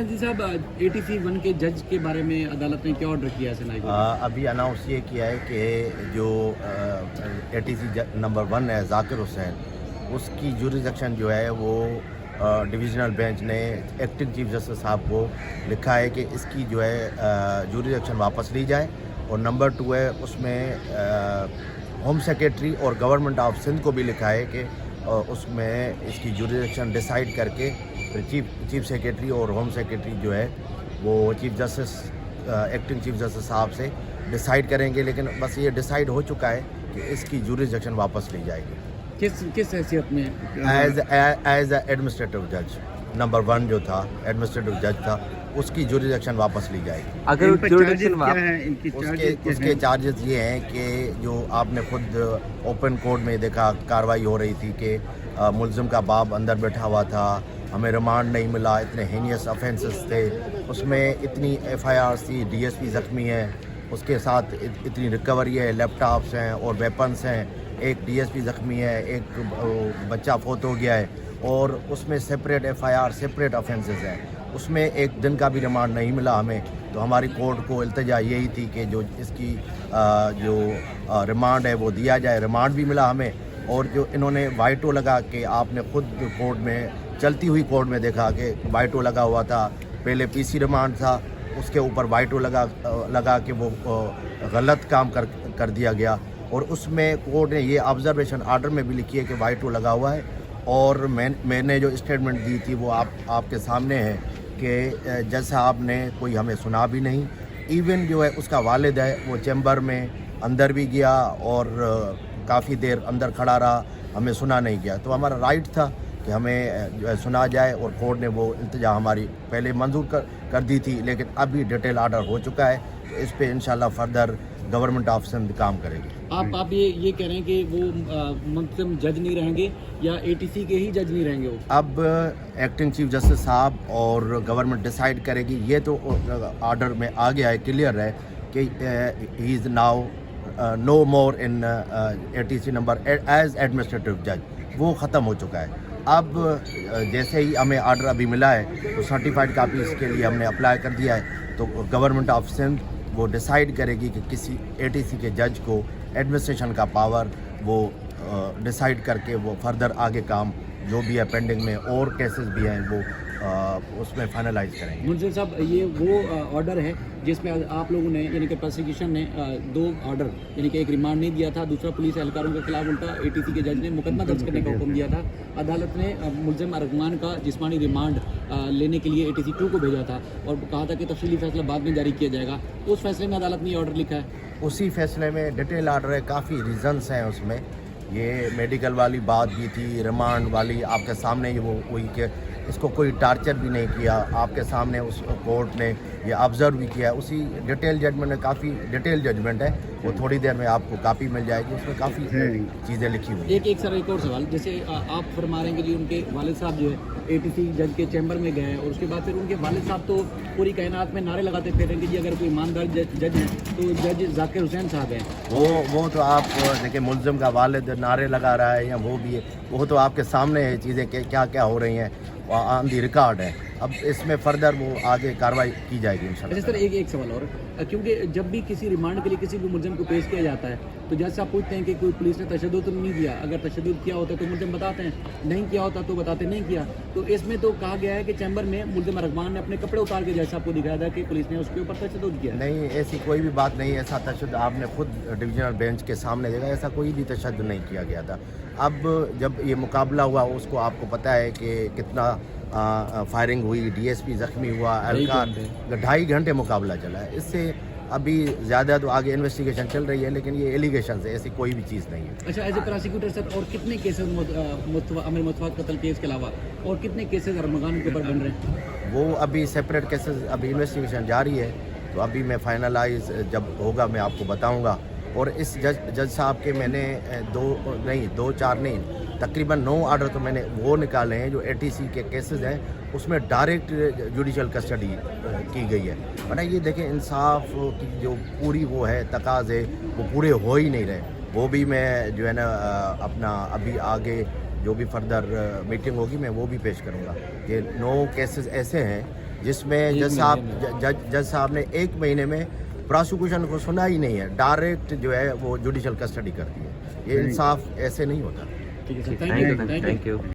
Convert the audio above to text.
جی صاحب ATC 1 کے جج کے بارے میں عدالت نے کیا آرڈر کیا ہے؟ ابھی اناؤنس یہ کیا ہے کہ جو ATC نمبر 1 ہے ذاکر حسین، اس کی جوریزیکشن جو ہے وہ ڈویژنل بینچ نے ایکٹنگ چیف جسٹس صاحب کو لکھا ہے کہ اس کی جو ہے جوریزیکشن واپس لی جائے، اور نمبر 2 ہے اس میں ہوم سیکریٹری اور گورنمنٹ آف سندھ کو بھی لکھا ہے کہ اس میں اس کی جوریزیکشن ڈیسائیڈ کر کے چیف سیکریٹری اور ہوم سیکریٹری جو ہے وہ chief justice acting chief justice صاحب سے ڈیسائیڈ کریں گے، لیکن بس یہ ڈیسائیڈ ہو چکا ہے کہ اس کی جوریزیکشن واپس لی جائے گی کس حیثیت میں؟ ایز اے ایڈمنسٹریٹو جج نمبر 1 جو تھا ایڈمنسٹریٹو جج تھا، اس کی جوریزیکشن واپس لی جائے گی۔ اگر اس کے چارجز یہ ہیں کہ جو آپ نے خود اوپن کورٹ میں دیکھا کارروائی ہو رہی تھی کہ ملزم کا باپ اندر بیٹھا ہوا تھا، ہمیں ریمانڈ نہیں ملا، اتنے ہینیس افینسز تھے، اس میں اتنی FIRs تھی، DSP زخمی ہے، اس کے ساتھ اتنی ریکوری ہے، لیپ ٹاپس ہیں اور ویپنس ہیں، ایک DSP زخمی ہے، ایک بچہ فوت ہو گیا ہے، اور اس میں سپریٹ FIR سپریٹ افینسز ہیں، اس میں ایک دن کا بھی ریمانڈ نہیں ملا ہمیں۔ تو ہماری کورٹ کو التجا یہی تھی کہ جو اس کی جو ریمانڈ ہے وہ دیا جائے، ریمانڈ بھی ملا ہمیں، اور جو انہوں نے وائٹو لگا کہ آپ نے خود کورٹ میں چلتی ہوئی کورٹ میں دیکھا کہ وائٹو لگا ہوا تھا، پہلے PC ریمانڈ تھا، اس کے اوپر وائٹو لگا کہ وہ غلط کام کر دیا گیا، اور اس میں کورٹ نے یہ آبزرویشن آرڈر میں بھی لکھی ہے کہ وائٹو لگا ہوا ہے، اور میں نے جو اسٹیٹمنٹ دی تھی وہ آپ کے سامنے ہے کہ جج صاحب نے کوئی ہمیں سنا بھی نہیں، ایون جو ہے اس کا والد ہے وہ چیمبر میں اندر بھی گیا اور کافی دیر اندر کھڑا رہا، ہمیں سنا نہیں گیا، تو ہمارا رائٹ تھا کہ ہمیں جو ہے سنا جائے، اور کورٹ نے وہ التجا ہماری پہلے منظور کر دی تھی، لیکن ابھی ڈیٹیل آرڈر ہو چکا ہے، تو اس پہ انشاءاللہ فردر گورنمنٹ آف سندھ کام کرے گی۔ آپ یہ کہہ رہے ہیں کہ وہ منتظم جج نہیں رہیں گے یا ATC کے ہی جج نہیں رہیں گے؟ وہ اب ایکٹنگ چیف جسٹس صاحب اور گورنمنٹ ڈیسائیڈ کرے گی، یہ تو آرڈر میں آ گیا ہے، کلیئر ہے کہ he is now no more in ATC number as administrative جج، وہ ختم ہو چکا ہے۔ اب جیسے ہی ہمیں آرڈر ابھی ملا ہے تو سرٹیفائڈ کاپی اس کے لیے ہم نے اپلائی کر دیا ہے، تو گورنمنٹ آف سندھ وہ ڈیسائیڈ کرے گی کہ کسی ATC کے جج کو ایڈمنسٹریشن کا پاور وہ ڈیسائیڈ کر کے وہ فردر آگے کام جو بھی ہے پینڈنگ میں اور کیسز بھی ہیں وہ اس میں فائنلائز کریں گے۔ منصف صاحب، یہ وہ آرڈر ہے جس میں آپ لوگوں نے یعنی کہ پروسیکیوشن نے 2 آرڈر یعنی کہ ایک ریمانڈ نہیں دیا تھا، دوسرا پولیس اہلکاروں کے خلاف الٹا ATC کے جج نے مقدمہ درج کرنے کا حکم دیا تھا، عدالت نے ملزم ارغمان کا جسمانی ریمانڈ لینے کے لیے ATC 2 کو بھیجا تھا اور کہا تھا کہ تفصیلی فیصلہ بعد میں جاری کیا جائے گا، اس فیصلے میں عدالت نے یہ آرڈر لکھا ہے۔ اسی فیصلے میں ڈیٹیل آرڈر ہے، کافی ریزنس ہیں اس میں، یہ میڈیکل والی بات بھی تھی، ریمانڈ والی آپ کے سامنے ہی وہ ہوئی کہ اس کو کوئی ٹارچر بھی نہیں کیا، آپ کے سامنے اس کورٹ نے یہ آبزرو بھی کیا، اسی ڈیٹیل ججمنٹ میں کافی ڈیٹیل ججمنٹ ہے، وہ تھوڑی دیر میں آپ کو کاپی مل جائے گی، اس میں کافی چیزیں لکھی ہوئی ہیں۔ ایک اور سوال، جیسے آپ فرما رہے ہیں کہ جی ان کے والد صاحب جو ہے ATC جج کے چیمبر میں گئے ہیں، اور اس کے بعد پھر ان کے والد صاحب تو پوری کائنات میں نعرے لگاتے پھر رہے ہیں کہ جی اگر کوئی ایماندار جج ہیں تو جج ذاکر حسین صاحب ہیں۔ وہ تو آپ دیکھیں ملزم کا والد نعرے لگا رہا ہے یا وہ بھی ہے، وہ تو آپ کے سامنے ہے چیزیں کہ کیا ہو رہی ہیں، آن دی ریکارڈ ہے، اب اس میں فردر وہ آگے کارروائی کی جائے گی انشاءاللہ۔ اس طرح ایک سوال اور، کیونکہ جب بھی کسی ریمانڈ کے لیے کسی بھی ملزم کو پیش کیا جاتا ہے تو جج صاحب پوچھتے ہیں کہ کوئی پولیس نے تشدد تو نہیں دیا، اگر تشدد کیا ہوتا ہے تو ملزم بتاتے ہیں، نہیں کیا ہوتا تو بتاتے نہیں کیا، تو اس میں تو کہا گیا ہے کہ چیمبر میں ملزم ارغمان نے اپنے کپڑے اتار کے جج صاحب کو دکھایا تھا کہ پولیس نے اس کے اوپر تشدد کیا۔ نہیں، ایسی کوئی بھی بات نہیں، ایسا تشدد آپ نے خود ڈویژنل بینچ کے سامنے دیکھا، ایسا کوئی بھی تشدد نہیں کیا گیا تھا۔ اب جب یہ مقابلہ ہوا اس کو آپ کو پتہ ہے کہ کتنا فائرنگ ہوئی، DSP زخمی ہوا، اہلکار 2.5 گھنٹے مقابلہ چلا ہے، اس سے ابھی زیادہ تو آگے انویسٹیگیشن چل رہی ہے، لیکن یہ ایلیگیشنز ہے، ایسی کوئی بھی چیز نہیں ہے۔ اچھا، ایز اے پراسیکیوٹر سر، اور کتنے کیسز امر متفق قتل کیس کے علاوہ اور کتنے کیسز ارغمان کے اوپر بن رہے ہیں؟ وہ ابھی سپریٹ کیسز، ابھی انویسٹیگیشن جاری ہے، تو ابھی میں فائنلائز جب ہوگا میں آپ کو بتاؤں گا، اور اس جج صاحب کے میں نے 2 4 نہیں تقریباً 9 آرڈر تو میں نے وہ نکالے ہیں جو ATC کے کیسز ہیں، اس میں ڈائریکٹ جوڈیشل کسٹڈی کی گئی ہے، ورنہ یہ دیکھیں انصاف کی جو پوری وہ ہے تقاضے وہ پورے ہو ہی نہیں رہے، وہ بھی میں جو ہے نا اپنا ابھی آگے جو بھی فردر میٹنگ ہوگی میں وہ بھی پیش کروں گا۔ یہ 9 کیسز ایسے ہیں جس میں جج صاحب نے 1 مہینے میں پروسیکیوشن کو سنا ہی نہیں ہے، ڈائریکٹ جو ہے وہ جوڈیشل کسٹڈی کر دی ہے. یہ انصاف ایسے نہیں ہوتا. ٹھیک ہے سر، تھینک یو. Thank you.